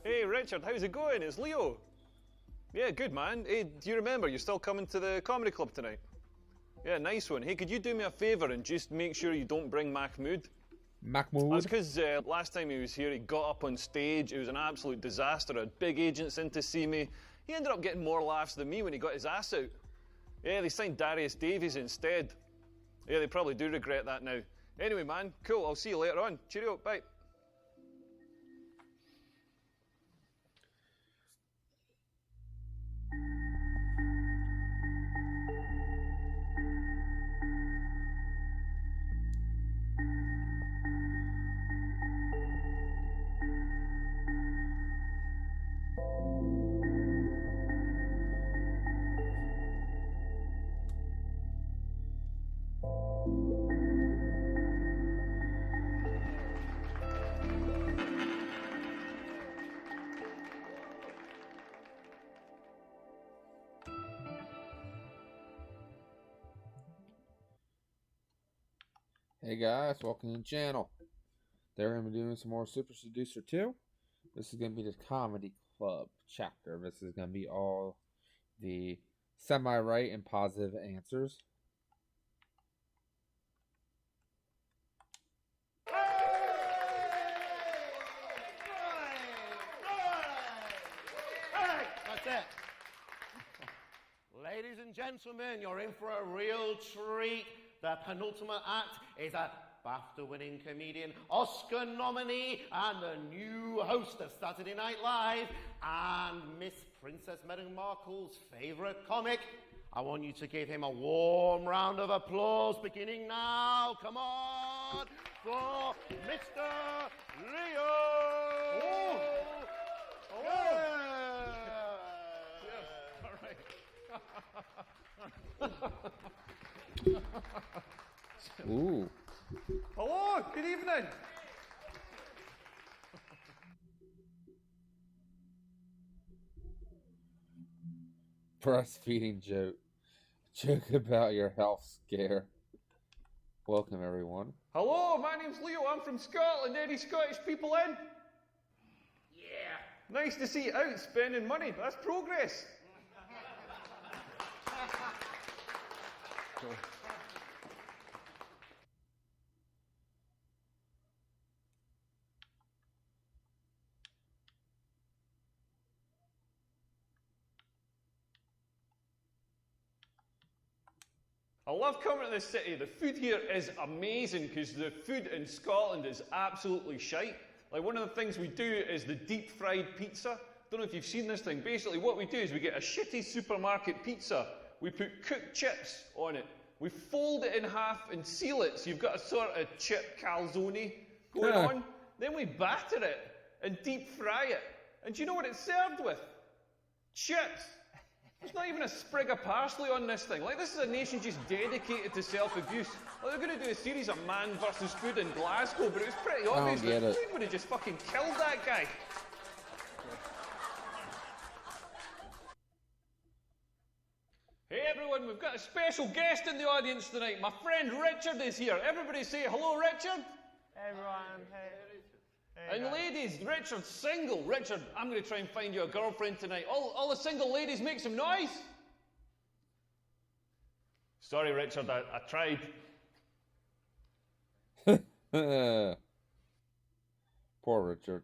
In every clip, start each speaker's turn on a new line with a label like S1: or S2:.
S1: Hey Richard, how's it going? It's Leo. Yeah, good man. Hey, do you remember you're still coming to the comedy club tonight? Yeah, nice one. Hey, could you do me a favour and just make sure you don't bring Mahmood?
S2: Mahmood?
S1: That's because last time he was here, he got up on stage. It was an absolute disaster. I had big agents in to see me. He ended up getting more laughs than me when he got his ass out. Yeah, they signed Darius Davies instead. Yeah, they probably do regret that now. Anyway, man, cool. I'll see you later on. Cheerio, bye.
S2: Hey guys, welcome to the channel. They're going to be doing some more Super Seducer 2. This is going to be the Comedy Club chapter. This is going to be all the semi-right and positive answers.
S3: That's it. Ladies and gentlemen, you're in for a real treat. The penultimate act is a BAFTA-winning comedian, Oscar nominee, and the new host of Saturday Night Live, and Miss Princess Meghan Markle's favourite comic. I want you to give him a warm round of applause, beginning now. Come on, for Mr. Leo!
S1: Oh!
S2: Ooh.
S1: Hello, good evening.
S2: Breastfeeding joke. Joke about your health scare. Welcome everyone.
S1: Hello, my name's Leo. I'm from Scotland. Any Scottish people in?
S3: Yeah.
S1: Nice to see you out spending money. That's progress. I love coming to this city. The food here is amazing because the food in Scotland is absolutely shite. Like one of the things we do is the deep fried pizza. Don't know if you've seen this thing. Basically what we do is we get a shitty supermarket pizza. We put cooked chips on it. We fold it in half and seal it so you've got a sort of chip calzone going on. Then we batter it and deep fry it. And do you know what it's served with? Chips. There's not even a sprig of parsley on this thing. Like, this is a nation just dedicated to self-abuse. Like, they're going to do a series of Man versus Food in Glasgow, but it was pretty obvious that food would have just fucking killed that guy. Hey everyone, we've got a special guest in the audience tonight. My friend Richard is here. Everybody say hello, Richard.
S4: Hey everyone, hey.
S1: And ladies, Richard's single. Richard, I'm going to try and find you a girlfriend tonight. All the single ladies, make some noise. Sorry, Richard, I tried.
S2: Poor Richard.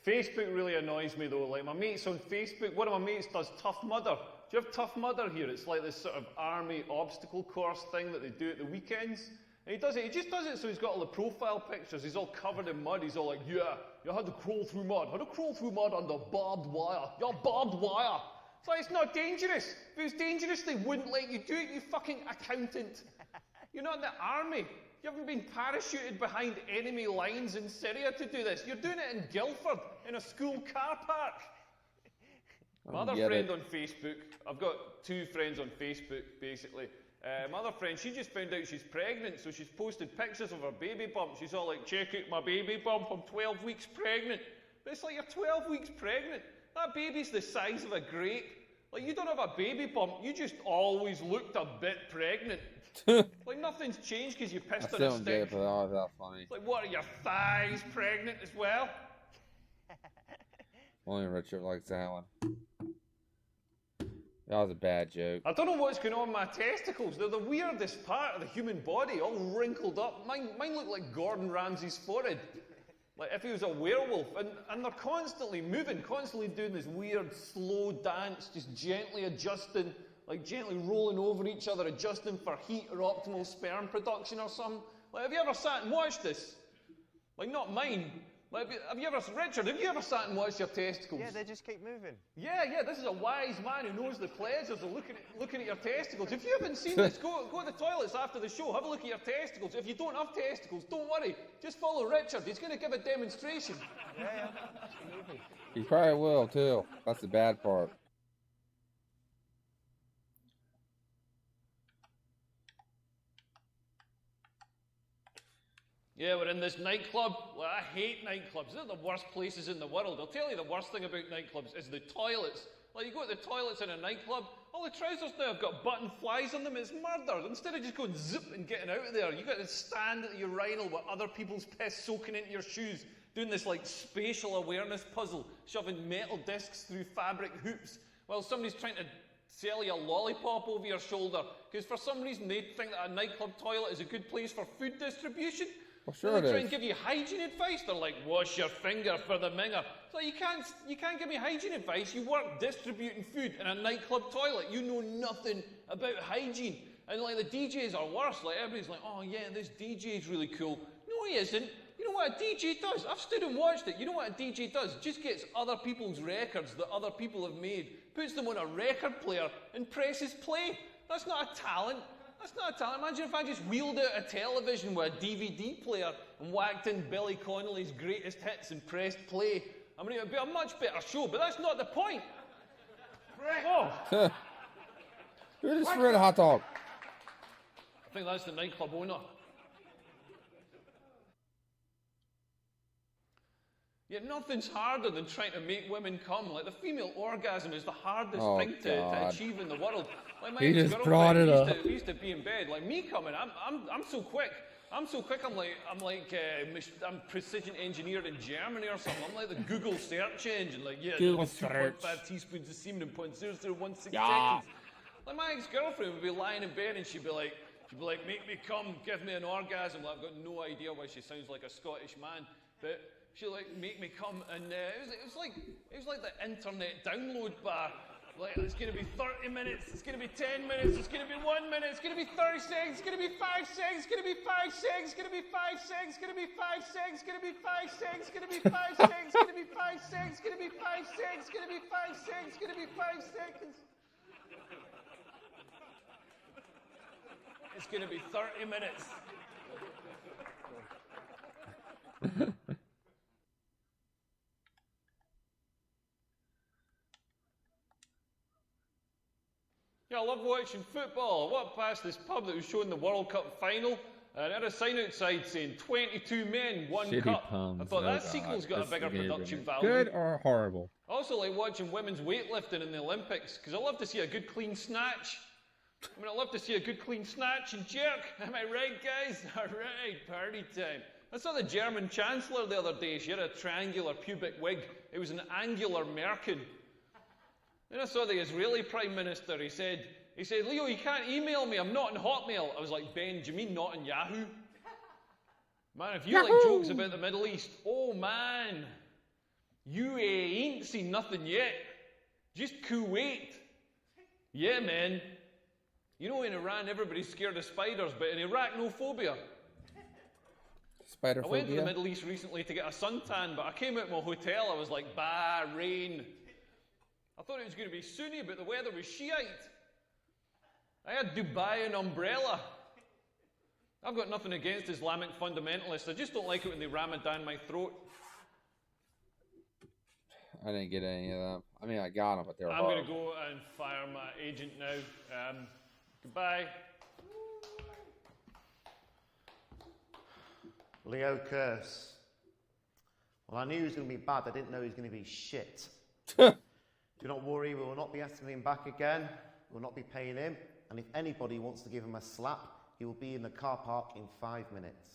S1: Facebook really annoys me though. Like my mates on Facebook, one of my mates does Tough Mudder. Do you have Tough Mudder here? It's like this sort of army obstacle course thing that they do at the weekends. And he does it, he just does it so he's got all the profile pictures, he's all covered in mud, he's all like, yeah, you had to crawl through mud, under barbed wire, you're barbed wire. It's like, it's not dangerous. If it was dangerous, they wouldn't let you do it, you fucking accountant. You're not in the army. You haven't been parachuted behind enemy lines in Syria to do this. You're doing it in Guildford, in a school car park. My other friend on Facebook, I've got two friends on Facebook, basically. My other friend, she just found out she's pregnant, so she's posted pictures of her baby bump. She's all like, check out my baby bump, I'm 12 weeks pregnant. But it's like, you're 12 weeks pregnant. That baby's the size of a grape. Like, you don't have a baby bump, you just always looked a bit pregnant. Like, nothing's changed because you
S2: I
S1: pissed on
S2: still
S1: a
S2: don't get it,
S1: stick.
S2: but oh, that's funny.
S1: It's like, what are your thighs pregnant as well?
S2: Only Richard likes that one. That was a bad joke.
S1: I don't know what's going on with my testicles. They're the weirdest part of the human body, all wrinkled up. Mine look like Gordon Ramsay's forehead. Like if he was a werewolf. And they're constantly moving, constantly doing this weird slow dance, just gently adjusting, like gently rolling over each other, adjusting for heat or optimal sperm production or something. Like, have you ever sat and watched this? Like, not mine. Like, Richard, have you ever sat and watched your testicles?
S4: Yeah, they just keep moving.
S1: Yeah, this is a wise man who knows the pleasures of looking at your testicles. If you haven't seen this, go to the toilets after the show, have a look at your testicles. If you don't have testicles, don't worry. Just follow Richard. He's going to give a demonstration.
S4: Yeah. Moving.
S2: He probably will, too. That's the bad part.
S1: Yeah, we're in this nightclub. Well, I hate nightclubs. They're the worst places in the world. I'll tell you the worst thing about nightclubs is the toilets. Like, you go to the toilets in a nightclub, all the trousers now have got button flies on them. It's murder. Instead of just going zip and getting out of there, you got to stand at the urinal with other people's piss soaking into your shoes, doing this like spatial awareness puzzle, shoving metal discs through fabric hoops, while somebody's trying to sell you a lollipop over your shoulder. Because for some reason they think that a nightclub toilet is a good place for food distribution.
S2: Well, sure
S1: They try
S2: it
S1: and
S2: is.
S1: give you hygiene advice. They're like, wash your finger for the minger. So you can't give me hygiene advice. You work distributing food in a nightclub toilet. You know nothing about hygiene. And like the DJs are worse. Like everybody's like, oh yeah, this DJ's really cool. No, he isn't. You know what a DJ does? I've stood and watched it. You know what a DJ does? Just gets other people's records that other people have made, puts them on a record player, and presses play. That's not a talent. That's not a talent. Imagine if I just wheeled out a television with a DVD player and whacked in Billy Connolly's greatest hits and pressed play. I mean, it would be a much better show, but that's not the point. Oh,
S2: Who just read a hot dog?
S1: I think that's the nightclub owner. Yet nothing's harder than trying to make women come. Like, the female orgasm is the hardest
S2: Oh,
S1: thing to
S2: God.
S1: achieve in the world. Like, my
S2: He just
S1: ex-girlfriend
S2: brought it
S1: used
S2: up.
S1: To, used to be in bed. Like, me coming, I'm so quick. I'm precision engineered in Germany or something. I'm like the Google search engine. Like, yeah,
S2: Google
S1: 2.5
S2: search.
S1: teaspoons of semen in 0.0016
S2: Yeah.
S1: seconds. Like, my ex-girlfriend would be lying in bed and she'd be like, make me come, give me an orgasm. Well, I've got no idea why she sounds like a Scottish man, but she'd like make me come, and it was like the internet download bar. Like, it's going to be 30 minutes, it's going to be 10 minutes, it's going to be 1 minute, it's going to be 30 seconds, it's going to be 5 seconds, it's going to be 5 seconds, it's going to be 5 seconds, it's going to be 5 seconds, it's going to be 5 seconds, it's going to be 5 seconds, it's going to be 5 seconds, it's going to be 5 seconds, it's going to be 5 seconds, it's going to be 5 seconds. It's going to be 30 minutes. Yeah, I love watching football. I walked past this pub that was showing the World Cup final, and it had a sign outside saying 22 men, one
S2: Shitty
S1: cup.
S2: puns.
S1: I thought
S2: Oh,
S1: that
S2: God.
S1: sequel's got a
S2: This
S1: bigger
S2: is gonna be
S1: production value.
S2: Good or horrible?
S1: I also like watching women's weightlifting in the Olympics, because I love to see a good clean snatch. I mean, I love to see a good clean snatch and jerk. Am I right, guys? All right, party time. I saw the German Chancellor the other day. She had a triangular pubic wig. It was an angular merkin. Then I saw the Israeli Prime Minister. He said, Leo, you can't email me. I'm not in Hotmail. I was like, Ben, do you mean not in Yahoo? Man, if you like jokes about the Middle East, oh man, you ain't seen nothing yet. Just Kuwait. Yeah, man. You know, in Iran, everybody's scared of spiders, but in Iraq, no phobia.
S2: Spider
S1: I went to the
S2: phobia?
S1: Middle East recently to get a suntan, but I came out of my hotel, I was like, Bahrain. I thought it was going to be Sunni, but the weather was Shiite. I had Dubai and umbrella. I've got nothing against Islamic fundamentalists. I just don't like it when they ram it down my throat.
S2: I didn't get any of them. I mean, I got them, but they were
S1: I'm going
S2: horrible.
S1: to go and fire my agent now. Goodbye.
S3: Leo Curse. Well, I knew he was going to be bad. I didn't know he was going to be shit. Do not worry, we will not be asking him back again. We will not be paying him. And if anybody wants to give him a slap, he will be in the car park in 5 minutes.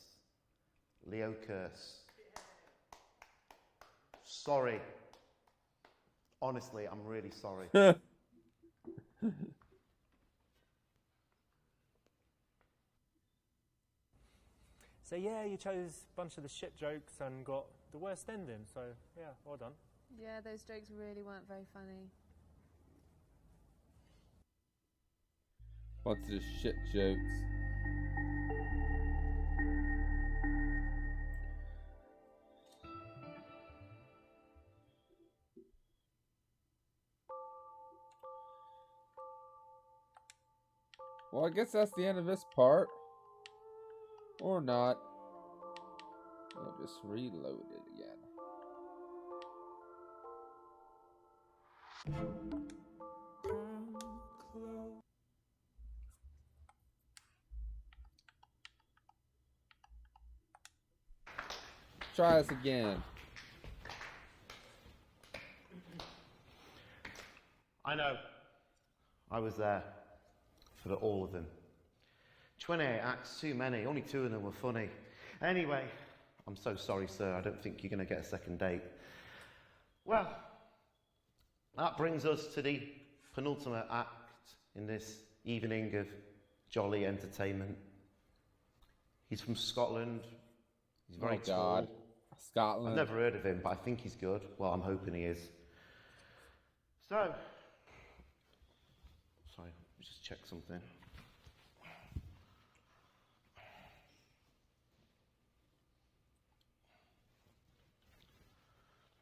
S3: Leo Curse. Sorry. Honestly, I'm really sorry.
S5: So yeah, you chose a bunch of the shit jokes and got the worst ending, so yeah, well done.
S6: Yeah, those jokes really weren't very funny.
S2: Bunch of shit jokes. Well, I guess that's the end of this part. Or not. I'll just reload it again. Try this again.
S3: I know. I was there for all of them. 28 acts, too many. Only 2 of them were funny. Anyway, I'm so sorry, sir. I don't think you're going to get a second date. Well, that brings us to the penultimate act in this evening of jolly entertainment. He's from Scotland. He's very tall.
S2: Scotland.
S3: I've never heard of him, but I think he's good. Well, I'm hoping he is. So, sorry, let me just check something.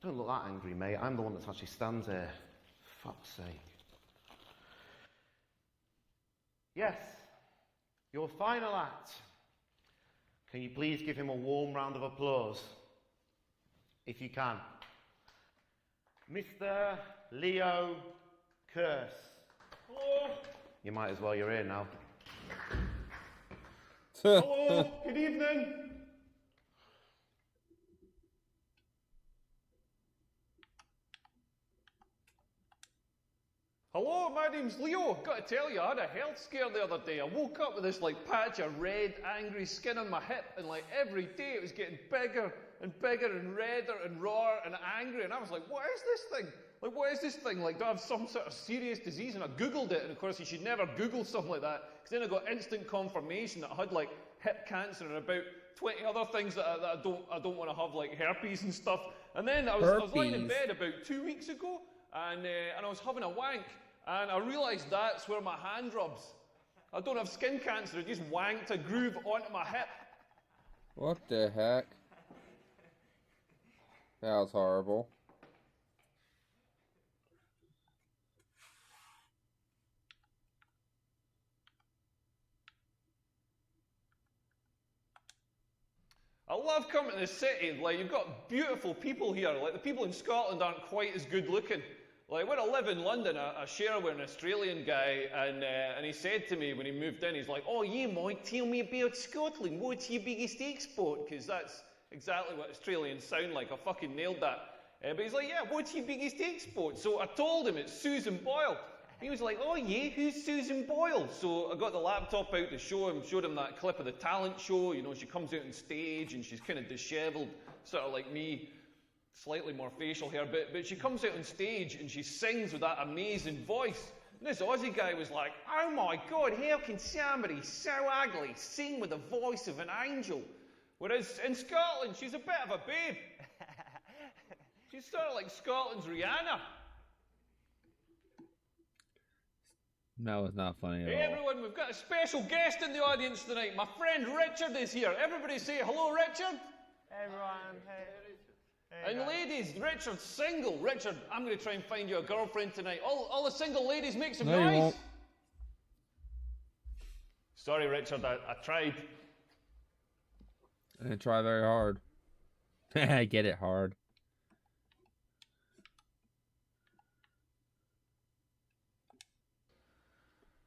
S3: Don't look that angry, mate. I'm the one that actually stands here. Fuck's sake. Yes, your final act. Can you please give him a warm round of applause? If you can. Mr. Leo Curse.
S1: Hello.
S3: You might as well, you're here now.
S1: Hello. Good evening. Hello, my name's Leo. Got to tell you, I had a health scare the other day. I woke up with this patch of red, angry skin on my hip, and every day it was getting bigger and bigger and redder and rawer and angry. And I was like, what is this thing? What is this thing? Do I have some sort of serious disease? And I Googled it, and of course you should never Google something like that, because then I got instant confirmation that I had hip cancer and about 20 other things that I don't want to have, herpes and stuff. And then I was lying in bed about 2 weeks ago, and I was having a wank, and I realised that's where my hand rubs. I don't have skin cancer, I just wanked a groove onto my hip.
S2: What the heck? That was horrible.
S1: I love coming to the city. You've got beautiful people here. The people in Scotland aren't quite as good looking. When I live in London, I share with an Australian guy, and he said to me when he moved in, he's like, oh, you might tell me about Scotland. What's your biggest export? Because that's exactly what Australians sound like. I fucking nailed that. But he's like, yeah, what's your biggest export? So I told him it's Susan Boyle. He was like, oh yeah, who's Susan Boyle? So I got the laptop out to showed him that clip of the talent show. She comes out on stage and she's kind of dishevelled, sort of like me. Slightly more facial hair, but she comes out on stage and she sings with that amazing voice. And this Aussie guy was like, oh my God, how can somebody so ugly sing with the voice of an angel? Whereas in Scotland, she's a bit of a babe. She's sort of like Scotland's Rihanna.
S2: That was not funny at
S1: Hey
S2: all.
S1: everyone, we've got a special guest in the audience tonight. My friend Richard is here. Everybody say hello, Richard.
S4: Hey everyone, hey.
S1: And ladies, Richard's single. Richard, I'm going to try and find you a girlfriend tonight. All the single ladies, make some
S2: No, you
S1: noise.
S2: won't.
S1: Sorry, Richard, I tried.
S2: I didn't try very hard. I get it hard.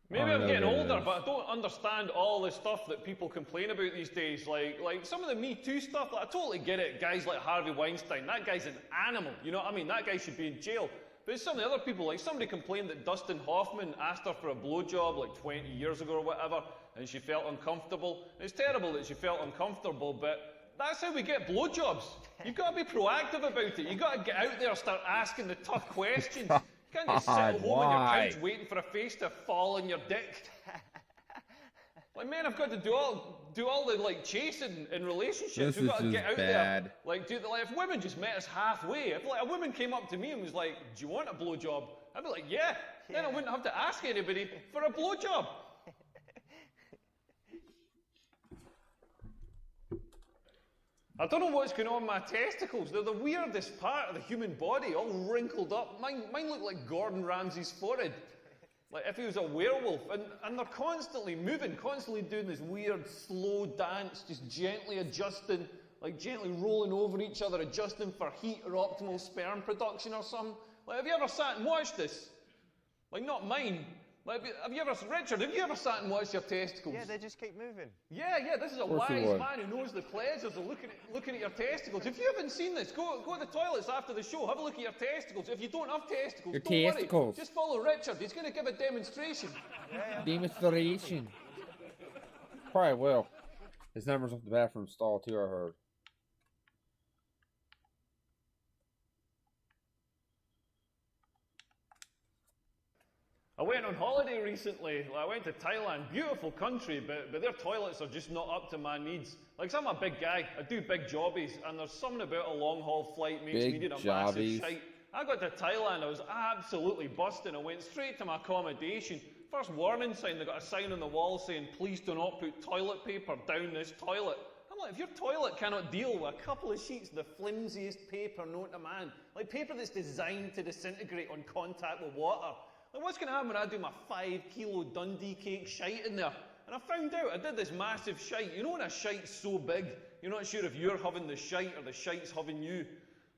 S1: Maybe
S2: I
S1: I'm
S2: know
S1: getting
S2: that
S1: older,
S2: is.
S1: but I don't understand all the stuff that people complain about these days. Like some of the Me Too stuff, I totally get it. Guys like Harvey Weinstein, that guy's an animal. You know what I mean? That guy should be in jail. But it's some of the other people, like somebody complained that Dustin Hoffman asked her for a blowjob like 20 years ago or whatever, and she felt uncomfortable. It's terrible that she felt uncomfortable, but that's how we get blowjobs. You've got to be proactive about it. You've got to get out there and start asking the tough questions. You can't just sit at home on your couch waiting for a face to fall on your dick. Like, men have got to do all the like chasing in relationships. We've got to get out there. Like, if women just met us halfway, if like a woman came up to me and was like, "Do you want a blowjob?" I'd be like, "Yeah." Then I wouldn't have to ask anybody for a blowjob. I don't know what's going on with my testicles. They're the weirdest part of the human body, all wrinkled up. Mine look like Gordon Ramsay's forehead. Like if he was a werewolf. And they're constantly moving, constantly doing this weird slow dance, just gently adjusting, like gently rolling over each other, adjusting for heat or optimal sperm production or something. Like, have you ever sat and watched this? Like, not mine. Like, Richard, have you ever sat and watched your testicles?
S4: Yeah, they just keep moving.
S1: Yeah, this is a wise man who knows the pleasures of looking at your testicles. If you haven't seen this, go to the toilets after the show, have a look at your testicles. If you don't have testicles, don't worry. Just follow Richard, he's going to give a demonstration.
S2: Demonstration. Probably will. His number's off the bathroom stall too, I heard.
S1: I went on holiday recently. I went to Thailand, beautiful country, but their toilets are just not up to my needs. Like, 'cause I'm a big guy, I do big jobbies, and there's something about a long haul flight makes me need a massive shite. I got to Thailand, I was absolutely busting. I went straight to my accommodation. First warning sign, they got a sign on the wall saying, "Please do not put toilet paper down this toilet." I'm like, if your toilet cannot deal with a couple of sheets of the flimsiest paper known to man, like paper that's designed to disintegrate on contact with water, like, what's going to happen when I do my 5 kilo Dundee cake shite in there? And I found out I did this massive shite. You know when a shite's so big, you're not sure if you're having the shite or the shite's having you.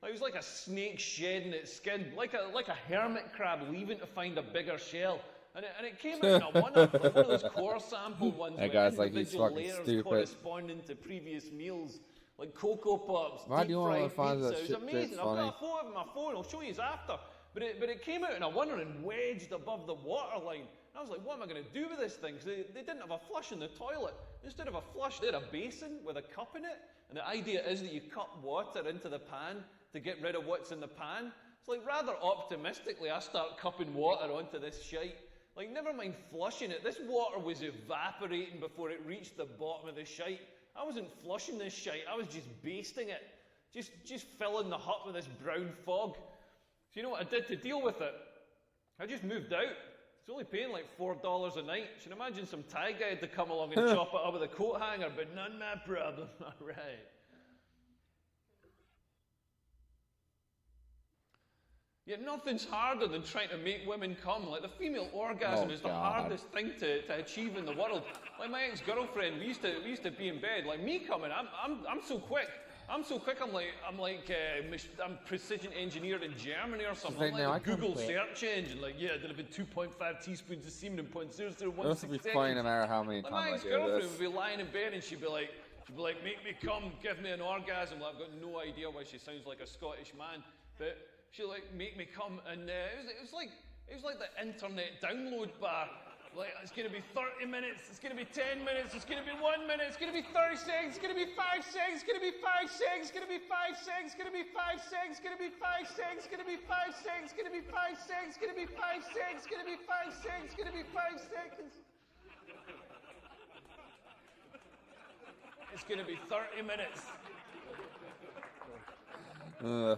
S1: Like, it was like a snake shedding its skin, like a hermit crab leaving to find a bigger shell. And it came out in a one-up, like one of those core sample ones with individual layers corresponding to previous meals. Like Cocoa Pops, deep-fried pizza. It was amazing. I've got a photo of it on my phone. I'll show you after. But it came out in a winner and wedged above the waterline. I was like, what am I going to do with this thing? Because they didn't have a flush in the toilet. Instead of a flush, they had a basin with a cup in it. And the idea is that you cup water into the pan to get rid of what's in the pan. It's like, rather optimistically, I start cupping water onto this shite. Like, never mind flushing it. This water was evaporating before it reached the bottom of the shite. I wasn't flushing this shite. I was just basting it. Just filling the hut with this brown fog. So you know what I did to deal with it? I just moved out. It's only paying like $4 a night. You should imagine some Thai guy had to come along and chop it up with a coat hanger, but none my problem. All right. Yet nothing's harder than trying to make women come. Like, the female orgasm is the hardest thing to achieve in the world. Like, my ex-girlfriend, we used to be in bed. Like, me coming, I'm so quick. I'm precision engineered in Germany or something. I'm like a Google search engine. Like, yeah, delivered 2.5 teaspoons of semen in 0.0016 seconds.
S2: This will be funny no matter how many times
S1: my
S2: I do
S1: ex-girlfriend
S2: this.
S1: would be lying in bed and she'd be like, make me come, give me an orgasm. Well, I've got no idea why she sounds like a Scottish man, but she'd like make me come, and it was like the internet download bar. Like, it's going to be 30 minutes, it's going to be 10 minutes, it's going to be 1 minute, it's going to be 30 seconds, it's going to be 5 seconds, it's going to be 5 seconds, it's going to be 5 seconds, it's going to be 5 seconds, it's going to be 5 seconds, it's going to be 5 seconds, it's going to be 5 seconds, it's going to be 5 seconds, it's going to be 5 seconds, it's going to be 5 seconds. It's going to be 30 minutes.
S2: Oh,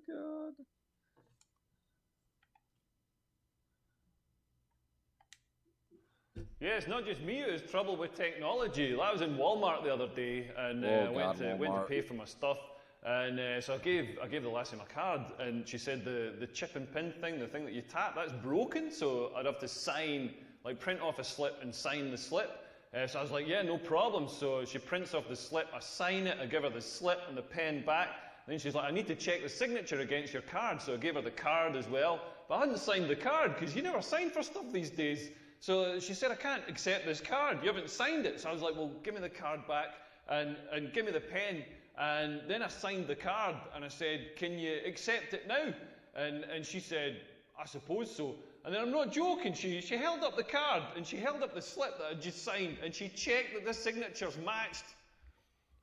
S2: God.
S1: Yeah, it's not just me who has trouble with technology. I was in Walmart the other day and went to pay for my stuff. And so I gave the lassie my card, and she said the chip and pin thing, the thing that you tap, that's broken. So I'd have to print off a slip and sign the slip. So I was like, yeah, no problem. So she prints off the slip, I sign it, I give her the slip and the pen back. And then she's like, I need to check the signature against your card. So I gave her the card as well. But I hadn't signed the card because you never sign for stuff these days. So she said, I can't accept this card. You haven't signed it. So I was like, well, give me the card back and give me the pen. And then I signed the card and I said, can you accept it now? And she said, I suppose so. And then I'm not joking, she held up the card and she held up the slip that I just signed and she checked that the signatures matched.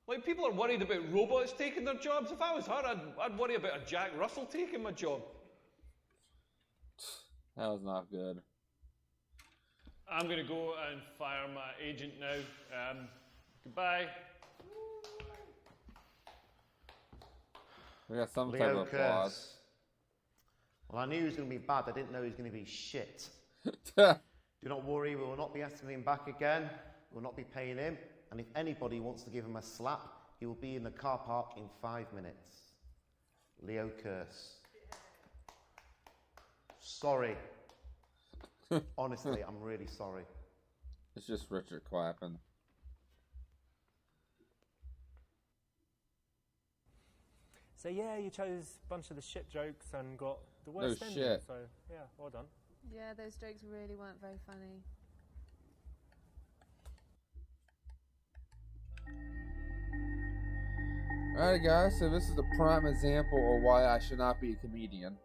S1: Like, people are worried about robots taking their jobs. If I was her, I'd worry about a Jack Russell taking my job.
S2: That was not good.
S1: I'm going to go and fire my agent now. Goodbye.
S2: We got some type
S3: Leo
S2: of applause.
S3: Well, I knew he was going to be bad. I didn't know he was going to be shit. Do not worry, we will not be asking him back again. We will not be paying him. And if anybody wants to give him a slap, he will be in the car park in 5 minutes. Leo Curse. Sorry. Honestly, I'm really sorry.
S2: It's just Richard clapping.
S5: So yeah, you chose a bunch of the shit jokes and got the worst ending.
S2: shit.
S5: So yeah, well done.
S6: Yeah, those jokes really weren't very funny.
S2: Alright guys, so this is a prime example of why I should not be a comedian.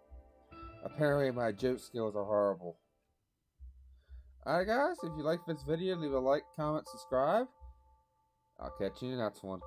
S2: Apparently my joke skills are horrible. Alright guys, if you like this video, leave a like, comment, subscribe. I'll catch you in the next one.